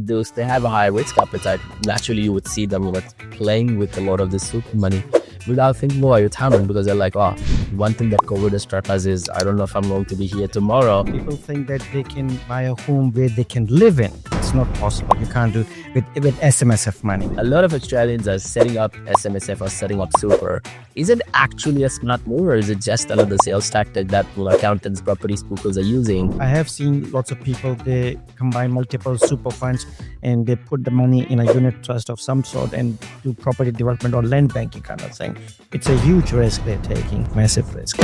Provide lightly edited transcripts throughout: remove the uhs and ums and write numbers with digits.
those they have a high risk appetite. Naturally, you would see them playing with a lot of this super money without thinking about retirement, because they're like, oh, one thing that COVID has taught us is I don't know if I'm going to be here tomorrow. People think that they can buy a home where they can live in. It's not possible. You can't do it with SMSF money. A lot of Australians are setting up SMSF or setting up super. Is it actually a smart move, or is it just another sales tactic that accountants, property spookers are using? I have seen lots of people, they combine multiple super funds and they put the money in a unit trust of some sort and do property development or land banking kind of thing. It's a huge risk they're taking, massive risk.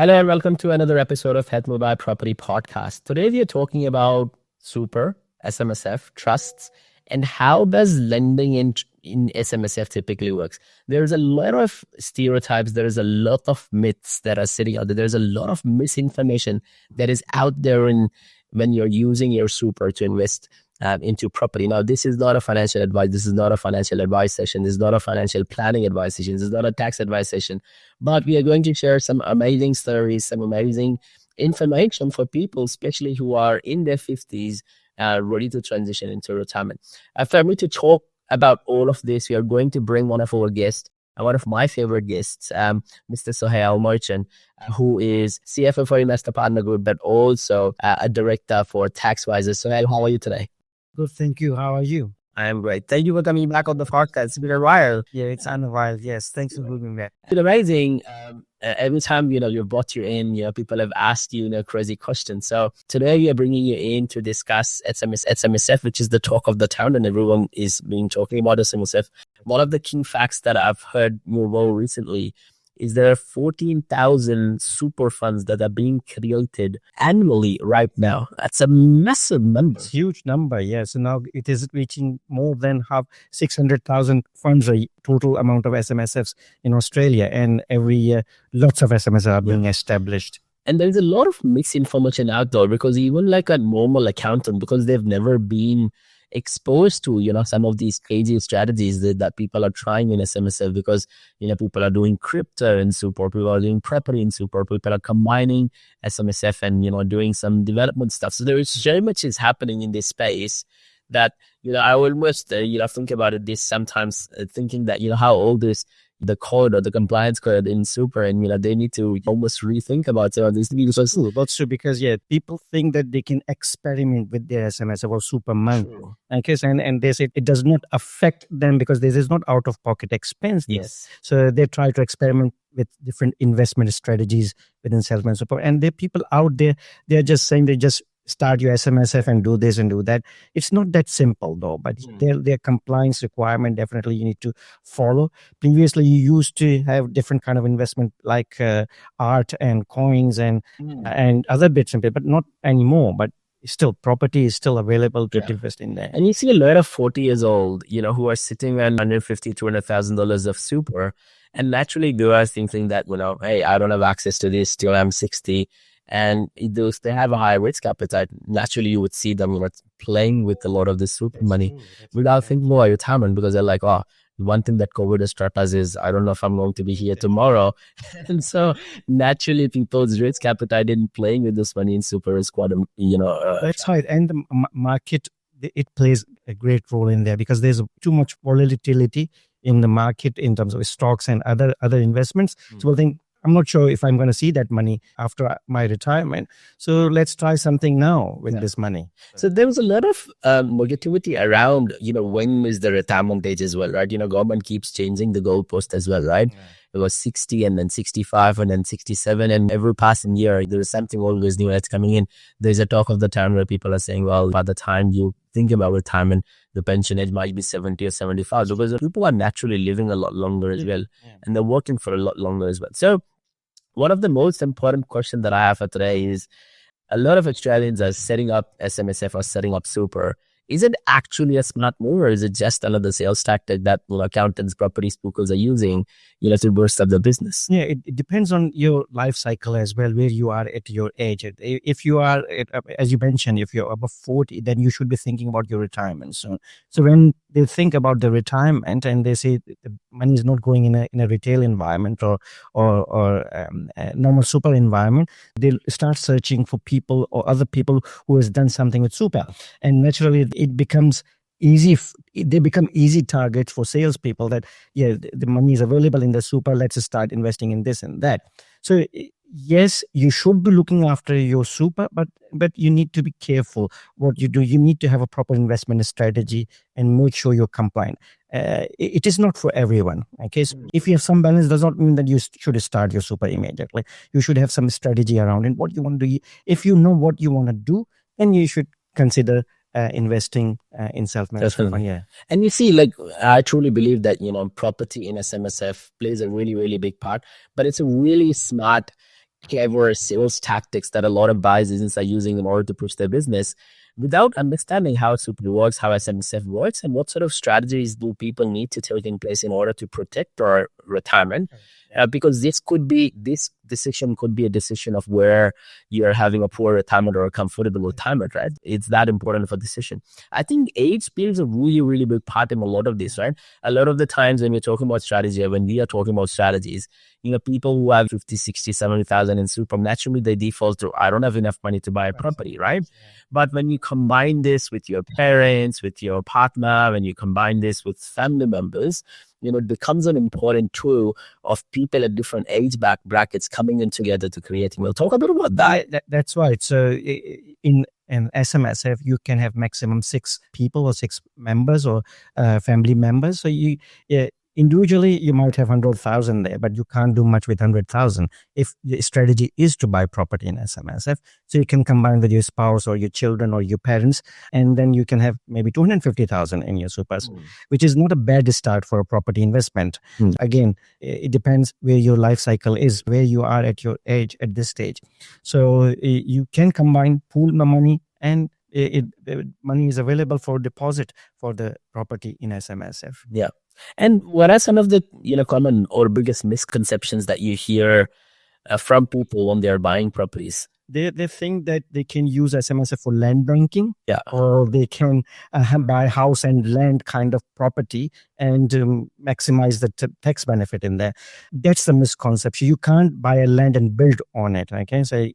Hello and welcome to another episode of Health Mobile Property Podcast. Today we are talking about super, SMSF, trusts, and how does lending in SMSF typically works. There's a lot of stereotypes, there is a lot of myths that are sitting out there. There's a lot of misinformation that is out there when you're using your super to invest into property. Now, this is not a financial advice. This is not a financial advice session. This is not a financial planning advice session. This is not a tax advice session. But we are going to share some amazing stories, some amazing information for people, especially who are in their 50s, ready to transition into retirement. For me to talk about all of this, we are going to bring one of our guests, one of my favorite guests, Mr. Sohail Merchant, who is CFO for Investor Partner Group, but also a director for TaxWiser. Sohail, how are you today? Good, thank you. How are you? I am great. Thank you for coming back on the podcast. It's been a while. Yeah, it's been a while. Yes, thanks for being back. It's been amazing. Every time, you've brought you in, people have asked you, crazy questions. So today we are bringing you in to discuss SMSF, which is the talk of the town, and everyone is being talking about SMSF. One of the key facts that I've heard more recently is there are 14,000 super funds that are being created annually right now. That's a massive number. It's a huge number, yes. So now it is reaching more than 600,000 funds, a total amount of SMSFs in Australia. And every year, lots of SMSFs are being established. And there's a lot of misinformation out there, because even like a normal accountant, because they've never been exposed to some of these crazy strategies that people are trying in SMSF, because people are doing crypto in super, people are doing property in super, people are combining SMSF and doing some development stuff. So there is so much is happening in this space that I almost think about it this sometimes, thinking that how old is the code or the compliance code in super, and they need to almost rethink about some of these things. That's true, because people think that they can experiment with their SMSF or super money. Okay, and they say it does not affect them because this is not out of pocket expense. Yes. So they try to experiment with different investment strategies within self-managed support. And there are people out there, they're just saying they just start your SMSF and do this and do that. It's not that simple though, but their compliance requirement definitely you need to follow. Previously, you used to have different kind of investment like art and coins and other bits and bits, but not anymore. But still, property is still available to invest in there. And you see a lot of 40 years old, who are sitting on $150,000, $200,000 of super, and naturally they are thinking that, hey, I don't have access to this till I'm 60. And they have a high risk appetite. Naturally, you would see them playing with a lot of this super money without thinking about retirement, because they're like, oh, one thing that COVID has taught us is I don't know if I'm going to be here tomorrow. And so naturally, people's risk appetite in playing with this money in super is quite, That's right. And the market, it plays a great role in there, because there's too much volatility in the market in terms of stocks and other investments. So I think, I'm not sure if I'm going to see that money after my retirement. So let's try something now with this money. So there was a lot of negativity around, when is the retirement age as well, right? Government keeps changing the goalpost as well, right? Yeah. It was 60 and then 65 and then 67. And every passing year, there is something always new that's coming in. There's a talk of the town where people are saying, well, by the time you think about retirement, the pension age might be 70 or 75, because people are naturally living a lot longer as well. Yeah. And they're working for a lot longer as well. So one of the most important questions that I have for today is, a lot of Australians are setting up SMSF or setting up super. Is it actually a smart move, or is it just another sales tactic that accountants, property spookers are using, to boost up the business? Yeah, it depends on your life cycle as well, where you are at your age. If you are, as you mentioned, if you're above 40, then you should be thinking about your retirement. So when they think about the retirement and they say the money is not going in a retail environment or a normal super environment, they'll start searching for people or other people who has done something with super, and naturally it becomes easy. They become easy targets for salespeople. That the money is available in the super. Let's start investing in this and that. So yes, you should be looking after your super, but you need to be careful what you do. You need to have a proper investment strategy and make sure you're compliant. It is not for everyone. Okay, so if you have some balance, does not mean that you should start your super immediately. You should have some strategy around it. What you want to do. If you know what you want to do, then you should consider investing in self-management. Yeah. And you see, I truly believe that, property in SMSF plays a really, really big part, but it's a really smart, clever sales tactics that a lot of buyers agents are using in order to push their business without understanding how super works, how SMSF works, and what sort of strategies do people need to take in place in order to protect their retirement. Because this decision could be a decision of where you're having a poor retirement or a comfortable retirement, right? It's that important of a decision. I think age plays a really, really big part in a lot of this, right? A lot of the times when we're talking about strategy, when we are talking about strategies, people who have 50, 60, 70,000 in super, naturally they default to, I don't have enough money to buy a property, right? But when you combine this with your parents, with your partner, when you combine this with family members, it becomes an important tool of people at different age brackets coming in together to creating. We'll talk a bit about that. That's right. So in an SMSF, you can have maximum 6 people or 6 members or family members. So individually, you might have 100,000 there, but you can't do much with 100,000. If the strategy is to buy property in SMSF, so you can combine with your spouse or your children or your parents, and then you can have maybe 250,000 in your supers, which is not a bad start for a property investment. Again, it depends where your life cycle is, where you are at your age at this stage. So you can combine, pool the money, and money is available for deposit for the property in SMSF. Yeah. And what are some of the common or biggest misconceptions that you hear from people when they're buying properties? They think that they can use SMSF for land banking, yeah, or they can buy house and land kind of property and maximize the tax benefit in there. That's the misconception. You can't buy a land and build on it. Okay, so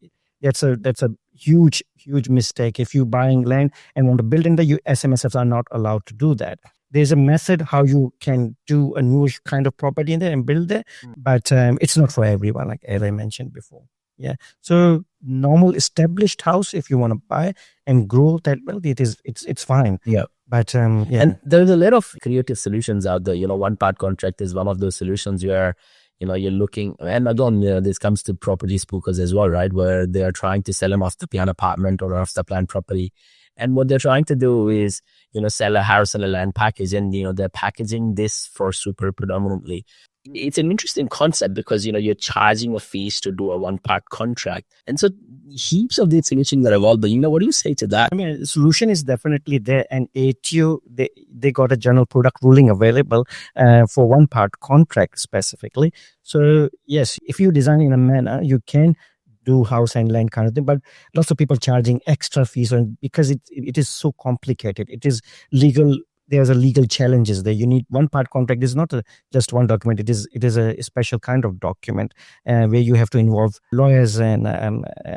that's a huge mistake. If you're buying land and want to build in there, SMSFs are not allowed to do that. There's a method how you can do a new kind of property in there and build there, but it's not for everyone, like as I mentioned before. Yeah. So normal established house, if you want to buy and grow that, well, it's fine. Yeah. But and there's a lot of creative solutions out there. One part contract is one of those solutions where you're looking, and again, this comes to property spookers as well, right? Where they are trying to sell them off the plan apartment or off the plan property. And what they're trying to do is, sell a house and a land package, and, they're packaging this for super predominantly. It's an interesting concept because, you're charging a fees to do a one-part contract. And so heaps of these solutions are evolved. But, what do you say to that? I mean, the solution is definitely there. And ATO, they got a general product ruling available for one-part contract specifically. So, yes, if you design in a manner, you can do house and land kind of thing, but lots of people charging extra fees because it is so complicated. It is legal. There's a legal challenges there. You need one part contract is not just one document. It is a special kind of document where you have to involve lawyers and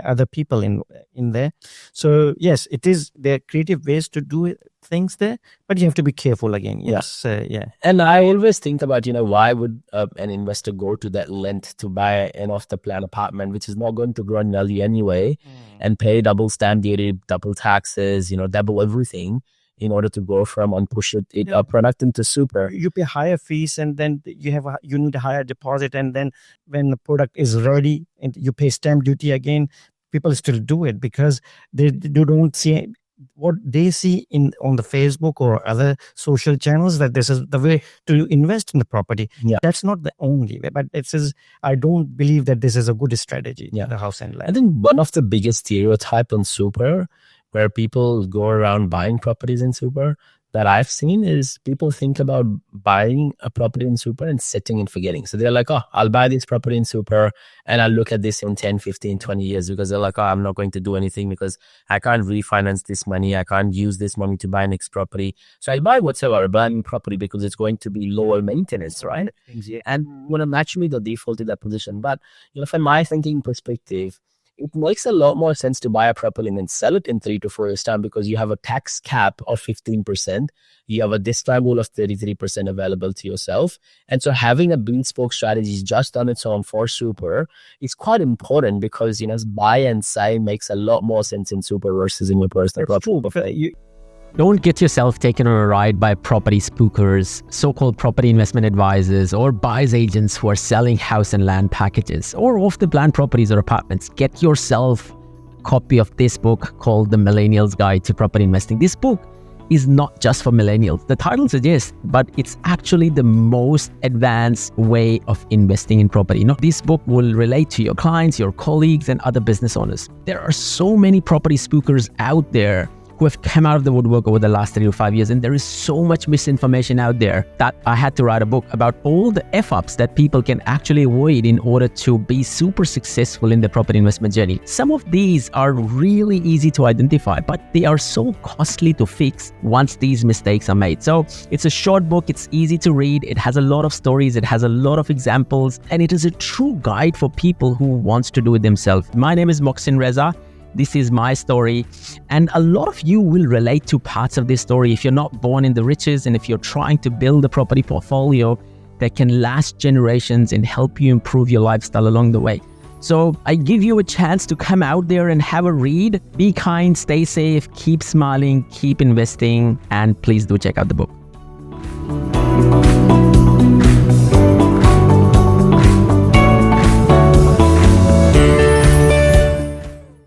other people in there. So yes, it is. There are creative ways to do things there, but you have to be careful again. Yes, yeah. And I always think about why would an investor go to that length to buy an off the plan apartment, which is not going to grow in value anyway, and pay double stamp duty, double taxes, double everything, in order to go from and push a product into super. You pay higher fees, and then you need a higher deposit, and then when the product is ready and you pay stamp duty again, people still do it because they don't see what they see on the Facebook or other social channels, that this is the way to invest in the property. Yeah. That's not the only way, but it says I don't believe that this is a good strategy. Yeah. The house and land. I think one of the biggest stereotype on super, where people go around buying properties in super, that I've seen is people think about buying a property in super and sitting and forgetting. So they're like, oh, I'll buy this property in super and I'll look at this in 10, 15, 20 years, because they're like, oh, I'm not going to do anything because I can't refinance this money. I can't use this money to buy next property. So I buy whatsoever, buying property because it's going to be lower maintenance, right? And when I'm naturally the default in that position. But from my thinking perspective, it makes a lot more sense to buy a property and then sell it in 3 to 4 years time, because you have a tax cap of 15%. You have a discount rule of 33% available to yourself. And so having a bespoke strategy just on its own for super is quite important, because, buy and sell makes a lot more sense in super versus in your personal property. Don't get yourself taken on a ride by property spookers, so-called property investment advisors, or buyer's agents who are selling house and land packages or off-the-plan properties or apartments. Get yourself a copy of this book called The Millennial's Guide to Property Investing. This book is not just for millennials. The title suggests, but it's actually the most advanced way of investing in property. This book will relate to your clients, your colleagues, and other business owners. There are so many property spookers out there who have come out of the woodwork over the last 3 to 5 years. And there is so much misinformation out there that I had to write a book about all the F-ups that people can actually avoid in order to be super successful in the property investment journey. Some of these are really easy to identify, but they are so costly to fix once these mistakes are made. So it's a short book, it's easy to read, it has a lot of stories, it has a lot of examples, and it is a true guide for people who wants to do it themselves. My name is Moxin Reza. This is my story, and a lot of you will relate to parts of this story if you're not born in the riches and if you're trying to build a property portfolio that can last generations and help you improve your lifestyle along the way. So I give you a chance to come out there and have a read. Be kind, stay safe, keep smiling, keep investing, and please do check out the book.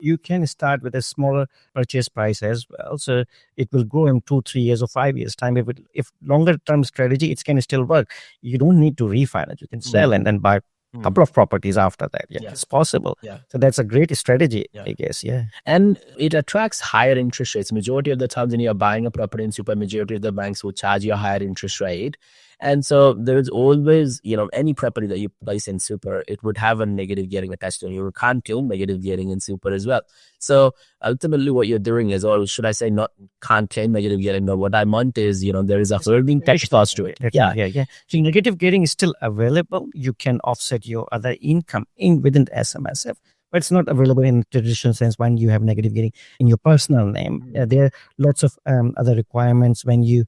You can start with a smaller purchase price as well. So it will grow in 2, 3 years or 5 years time. If longer term strategy, it can still work. You don't need to refinance. You can sell and then buy a couple of properties after that. It's possible. So that's a great strategy, I guess. And it attracts higher interest rates. Majority of the times when you're buying a property in super, majority of the banks will charge you a higher interest rate. And so there's always, any property that you place in super, it would have a negative gearing attached to it. You can't kill negative gearing in super as well. So ultimately what you're doing is, or should I say not can't claim negative gearing, but what I meant is, there is a holding tax cost to it. So negative gearing is still available. You can offset your other income within the SMSF. But it's not available in traditional sense when you have negative gearing in your personal name. There are lots of other requirements when you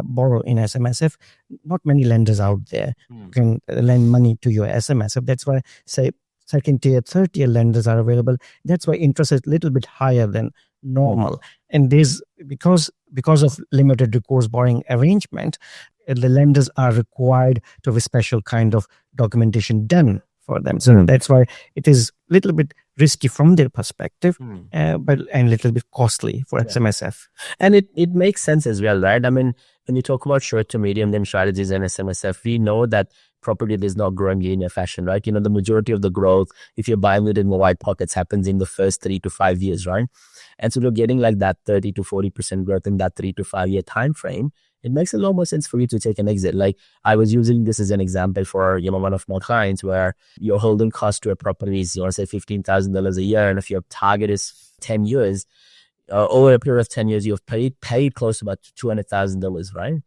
borrow in SMSF. Not many lenders out there can lend money to your SMSF. That's why, say, second tier, third tier lenders are available. That's why interest is a little bit higher than normal. And there's because of limited recourse borrowing arrangement, the lenders are required to have a special kind of documentation done for them. So that's why it is a little bit risky from their perspective, but a little bit costly for SMSF. And it makes sense as well, right? I mean, when you talk about short to medium term strategies and SMSF, we know that property is not growing linear fashion, right? The majority of the growth, if you're buying it in the wide pockets, happens in the first 3 to 5 years, right? And so you're getting like that 30 to 40% growth in that 3 to 5 year time frame. It makes a lot more sense for you to take an exit. Like I was using this as an example for one of my clients, where your holding cost to a property is, say $15,000 a year, and if your target is 10 years, over a period of 10 years, you've paid close to about $200,000, right?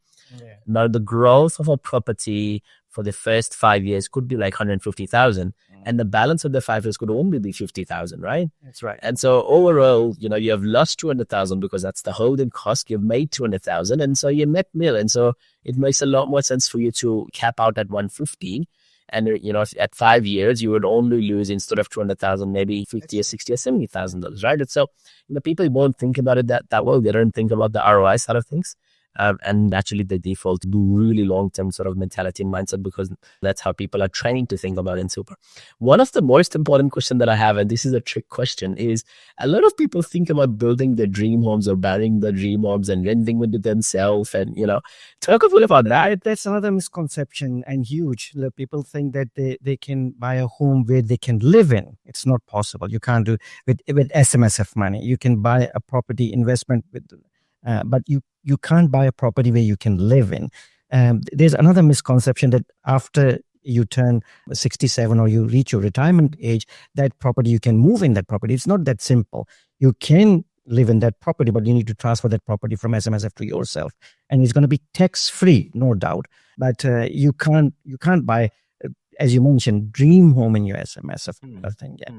Now the growth of a property for the first 5 years could be like 150,000, and the balance of the 5 years could only be 50,000, right? That's right. And so overall, you have lost 200,000 because that's the holding cost. You've made 200,000, and so you met nil. And so it makes a lot more sense for you to cap out at 150. And at 5 years, you would only lose, instead of 200,000, maybe 50 or 60 or $70,000, right? And so people won't think about it that well. They don't think about the ROI side of things. And naturally, they default to really long-term sort of mentality and mindset because that's how people are trained to think about in super. One of the most important questions that I have, and this is a trick question, is a lot of people think about building their dream homes or buying the dream homes and renting with themselves. And, talk a little about that. That's another misconception and huge. People think that they can buy a home where they can live in. It's not possible. You can't do with SMSF money. You can buy a property investment with, but you can't buy a property where you can live in. There's another misconception that after you turn 67 or you reach your retirement age, that property, you can move in that property. It's not that simple. You can live in that property, but you need to transfer that property from SMSF to yourself. And it's going to be tax-free, no doubt. But you can't buy, as you mentioned, dream home in your SMSF. Thing. Yeah.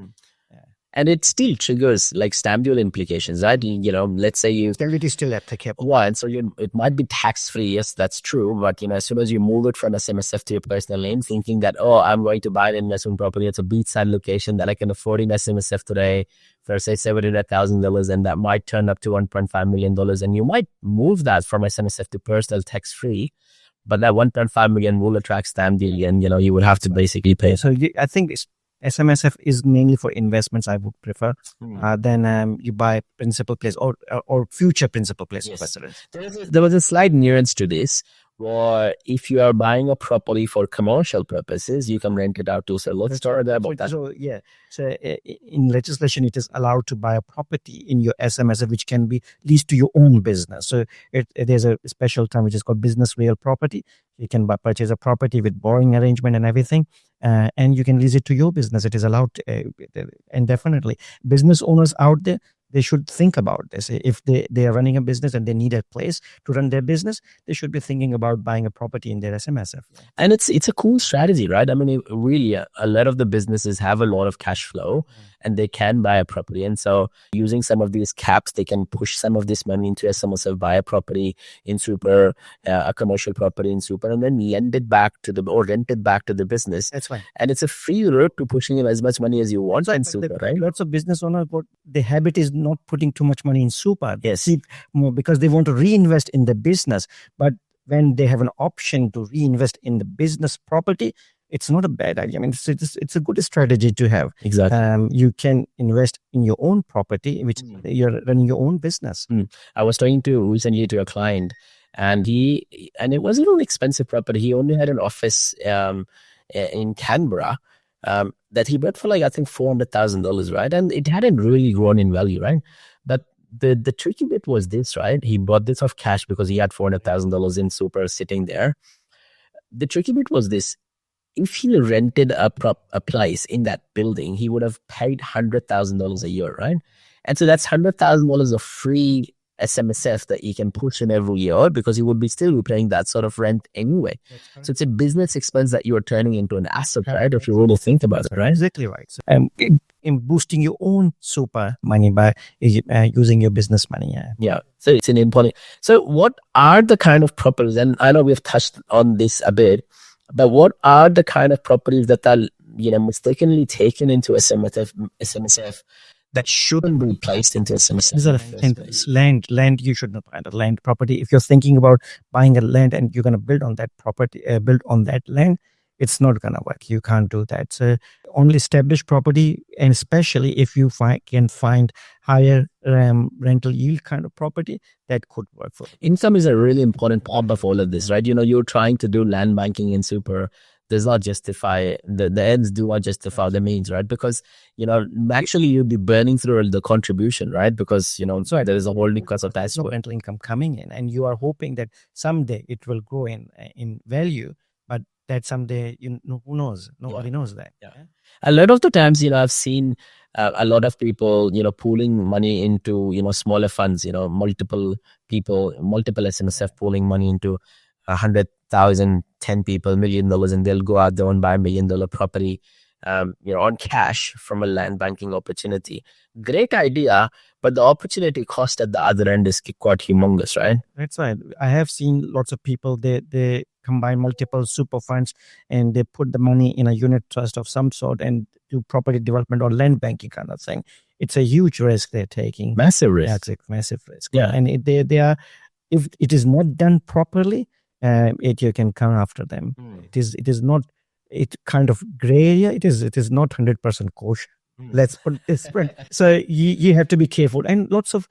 And it still triggers like stamp duty implications, right? Let's say you... Stamp duty is still applicable. Well, and so it might be tax-free. Yes, that's true. But, as soon as you move it from SMSF to your personal name, thinking that, I'm going to buy an investment property, it's a beachside location that I can afford in SMSF today for, say, $700,000, and that might turn up to $1.5 million. And you might move that from SMSF to personal tax-free. But that $1.5 million will attract stamp duty, and, you would have to basically pay. So I think SMSF is mainly for investments, I would prefer, than you buy principal place or future principal place of residence. There was a slight nuance to this, where if you are buying a property for commercial purposes, you can rent it out to. So let's start about that. So in legislation, it is allowed to buy a property in your SMSF, which can be leased to your own business. So there's a special term which is called business real property. You can purchase a property with borrowing arrangement and everything, and you can lease it to your business. It is allowed, and definitely business owners out there, they should think about this. If they are running a business and they need a place to run their business, they should be thinking about buying a property in their SMSF. And it's a cool strategy, right? I mean, really, a lot of the businesses have a lot of cash flow and they can buy a property. And so using some of these caps, they can push some of this money into SMSF, buy a property in super, a commercial property in super, and then lend it back to rent it back to the business. That's right. And it's a free route to pushing in as much money as you want in super, right? Lots of business owners, the habit is not putting too much money in super. Yes. More because they want to reinvest in the business. But when they have an option to reinvest in the business property, it's not a bad idea. I mean, it's a good strategy to have. Exactly. You can invest in your own property, which you're running your own business. I was talking recently to a client, and it wasn't an expensive property. He only had an office in Canberra that he bought for I think $400,000, right? And it hadn't really grown in value, right? But the tricky bit was this, right? He bought this off cash because he had $400,000 in super sitting there. The tricky bit was this. If he rented a place in that building, he would have paid $100,000 a year, right? And so that's $100,000 of free SMSF that he can push in every year because he would be still paying that sort of rent anyway. So it's a business expense that you are turning into an asset, right? If you really think about it, right? Exactly right. So, in boosting your own super money by using your business money. Yeah. So it's an important. So what are the kind of properties? And I know we've touched on this a bit, but what are the kind of properties that are mistakenly taken into SMSF that shouldn't be placed into SMSF? These are land. You should not buy the land property. If you're thinking about buying a land and you're going to build on that property, build on that land, it's not going to work. You can't do that. So only established property, and especially if you can find higher rental yield kind of property, that could work for you. Income is a really important part of all of this, right? You're trying to do land banking in super. Does not justify the ends do not justify the means, right? Because actually you'll be burning through the contribution, right? Because there is a holding cost of that. No rental income coming in, and you are hoping that someday it will grow in value, but that someday who knows? Nobody knows that. Yeah. A lot of the times, I've seen a lot of people, pooling money into smaller funds. Multiple SMSF pooling money into 100,000, 10 people, $1 million, and they'll go out there and buy $1 million property, on cash from a land banking opportunity. Great idea, but the opportunity cost at the other end is quite humongous, right? That's right. I have seen lots of people, they combine multiple super funds and they put the money in a unit trust of some sort and do property development or land banking kind of thing. It's a huge risk they're taking. Massive risk. That's a massive risk. Yeah. And they are If it is not done properly, ATO can come after them. It is not, it kind of gray area. It is not 100% kosher. Let's put this way. So you have to be careful, and lots of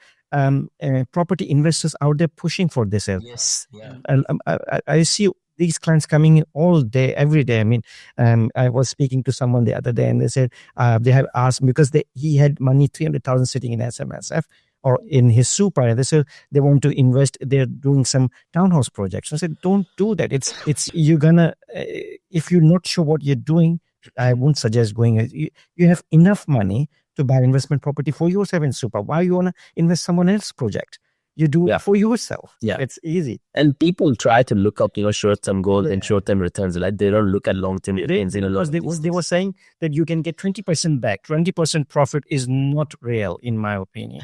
property investors out there pushing for this. Yes. Yeah. I see these clients coming in all day, every day. I mean, I was speaking to someone the other day, and they said they have asked because he had money 300,000 sitting in SMSF or in his super, and they said they want to invest. They're doing some townhouse projects. I said, don't do that. It's you're gonna if you're not sure what you're doing, I wouldn't suggest going. You have enough money to buy investment property for yourself in super. Why you wanna invest someone else's project? You do it for yourself. Yeah, it's easy. And people try to look up, short-term goals and short-term returns. Like they don't look at long-term returns. Because they were saying that you can get 20% back. 20% profit is not real, in my opinion.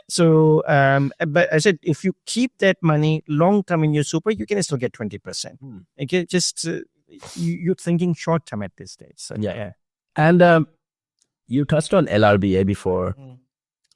So, but I said, if you keep that money long-term in your super, you can still get 20%. Okay, just you're thinking short-term at this stage. So, yeah. And you touched on LRBA before.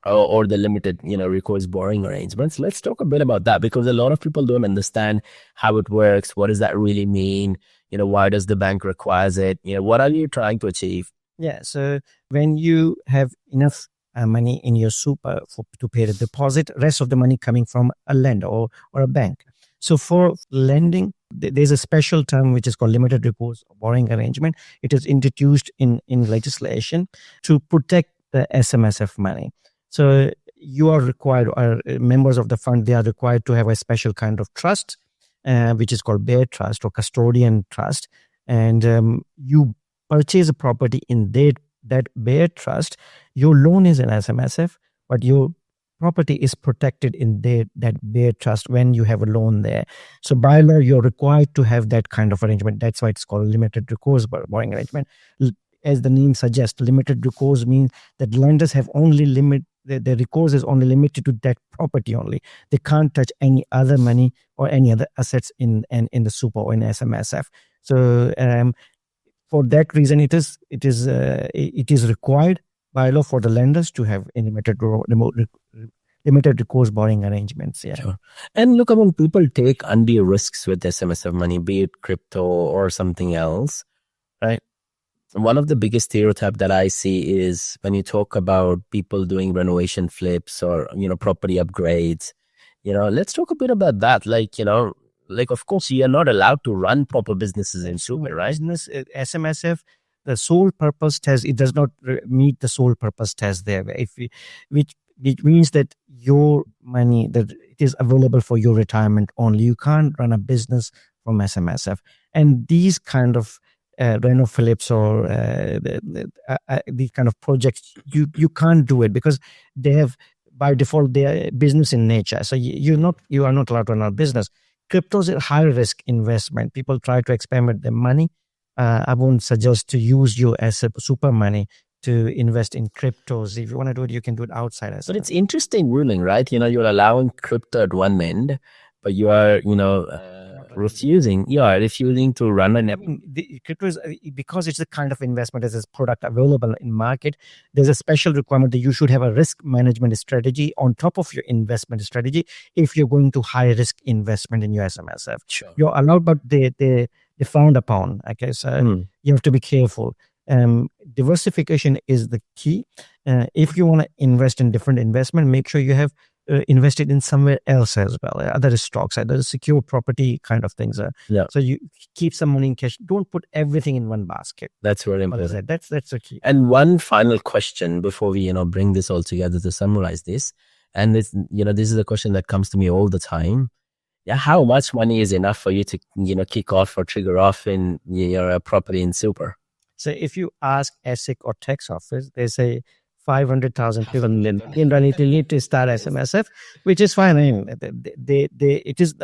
Or the limited, recourse borrowing arrangements. Let's talk a bit about that, because a lot of people don't understand how it works. What does that really mean? Why does the bank requires it? What are you trying to achieve? Yeah. So when you have enough money in your super to pay the deposit, rest of the money coming from a lender or a bank. So for lending, there's a special term which is called limited recourse borrowing arrangement. It is introduced in legislation to protect the SMSF money. So you are required, or members of the fund, they are required to have a special kind of trust, which is called bear trust or custodian trust. And you purchase a property in that bear trust. Your loan is in SMSF, but your property is protected in that bear trust when you have a loan there. So by law, you're required to have that kind of arrangement. That's why it's called limited recourse borrowing arrangement. As the name suggests, limited recourse means that lenders have only the recourse is only limited to that property only. They can't touch any other money or any other assets in the super or in SMSF. So for that reason, it is required by law for the lenders to have limited recourse borrowing arrangements. Yeah. Sure. And look, when people take undue risks with SMSF money, be it crypto or something else, right? One of the biggest stereotypes that I see is when you talk about people doing renovation flips or, property upgrades, let's talk a bit about that. Like, of course, you are not allowed to run proper businesses in super, right? Business, SMSF, the sole purpose test, it does not meet the sole purpose test there. Which means that your money, that it is available for your retirement only. You can't run a business from SMSF. And these kind of Reno Phillips or these kind of projects, you can't do it because they have, by default, they are business in nature. So you are not allowed to run a business. Crypto is a high risk investment. People try to experiment their money. I won't suggest to use your super money to invest in cryptos. If you want to do it, you can do it outside. But it's interesting ruling, right? You're allowing crypto at one end, but you are, refusing to run an app. The crypto is, because it's a kind of investment as a product available in market, there's a special requirement that you should have a risk management strategy on top of your investment strategy if you're going to high risk investment in your SMSF. Sure. You're allowed, but they frowned upon. Okay, so you have to be careful. Diversification is the key. If you want to invest in different investment, make sure you have invested in somewhere else as well, other stocks, other secure property kind of things. So you keep some money in cash. Don't put everything in one basket. That's very important. That's the key. And one final question before we bring this all together to summarize this. And this this is a question that comes to me all the time. Yeah, how much money is enough for you to kick off or trigger off in your property in super? So if you ask ESIC or tax office, they say 500,000 people need to start SMSF, which is fine. I mean, it is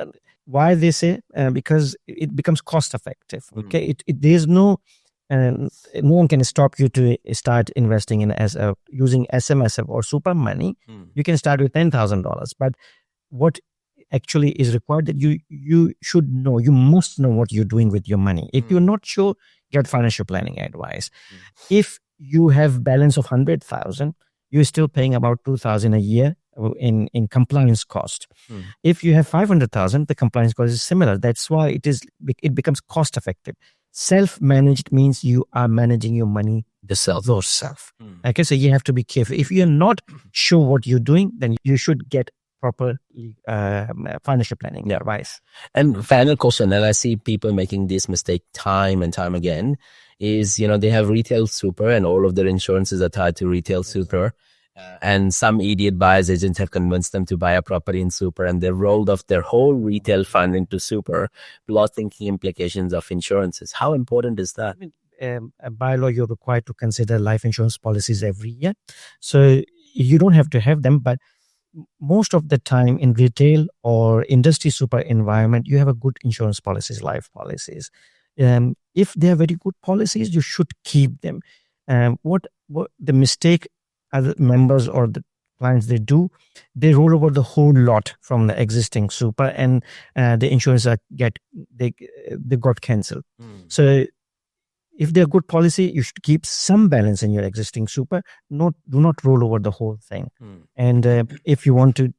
why they say because it becomes cost effective. Okay, there's no one can stop you to start investing in using SMSF or super money. You can start with $10,000, but what actually is required that you must know what you're doing with your money. If you're not sure, get financial planning advice. If you have balance of 100,000, you're still paying about 2,000 a year in compliance cost. If you have 500,000, the compliance cost is similar. That's why it becomes cost effective. Self-managed means you are managing your money yourself. Okay, so you have to be careful. If you're not sure what you're doing, then you should get proper financial planning advice. And final question, and I see people making this mistake time and time again, is, they have retail super and all of their insurances are tied to retail super. And some idiot buyer's agents have convinced them to buy a property in super, and they've rolled off their whole retail fund into super, without thinking implications of insurances. How important is that? By law, you're required to consider life insurance policies every year. So you don't have to have them, but most of the time in retail or industry super environment, you have a good insurance policies, life policies. If they are very good policies, you should keep them. What the mistake other members or the clients they roll over the whole lot from the existing super, and the insurance they got cancelled. So if they're good policy, you should keep some balance in your existing super. Do not roll over the whole thing. And if you want to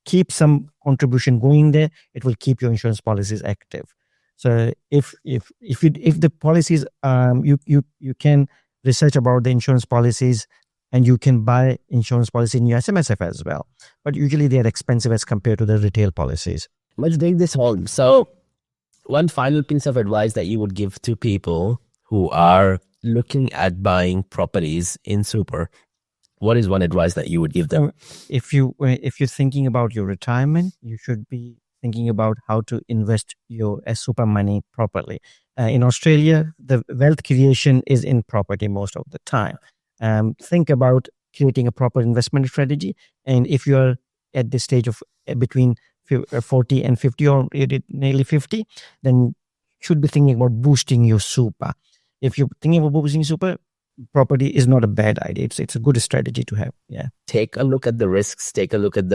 keep some contribution going there, it will keep your insurance policies active. So if the policies, you can research about the insurance policies, and you can buy insurance policy in your SMSF as well. But usually they are expensive as compared to the retail policies. Let's take this home. So one final piece of advice that you would give to people who are looking at buying properties in super, what is one advice that you would give them? If you're thinking about your retirement, you should be thinking about how to invest your super money properly. In Australia, the wealth creation is in property most of the time. Think about creating a proper investment strategy. And if you're at the stage of between 40 and 50 or nearly 50, then you should be thinking about boosting your super. If you're thinking about boosting super, property is not a bad idea. It's a good strategy to have. Yeah. Take a look at the risks. Take a look at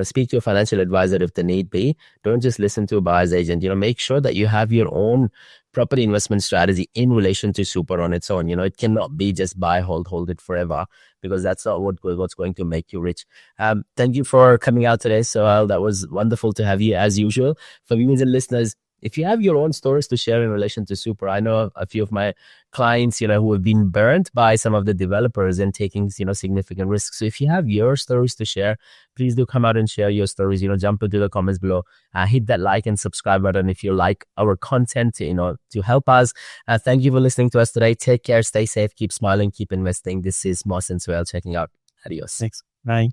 speak to a financial advisor if the need be. Don't just listen to a buyer's agent. Make sure that you have your own property investment strategy in relation to super on its own. It cannot be just buy, hold it forever, because that's not what's going to make you rich. Thank you for coming out today, Sohail. That was wonderful to have you as usual. For viewers and listeners, if you have your own stories to share in relation to super, I know a few of my clients, who have been burnt by some of the developers and taking, significant risks. So if you have your stories to share, please do come out and share your stories. Jump into the comments below, hit that like and subscribe button if you like our content, to help us. Thank you for listening to us today. Take care, stay safe, keep smiling, keep investing. This is Moxin Sohail checking out. Adios. Thanks. Bye.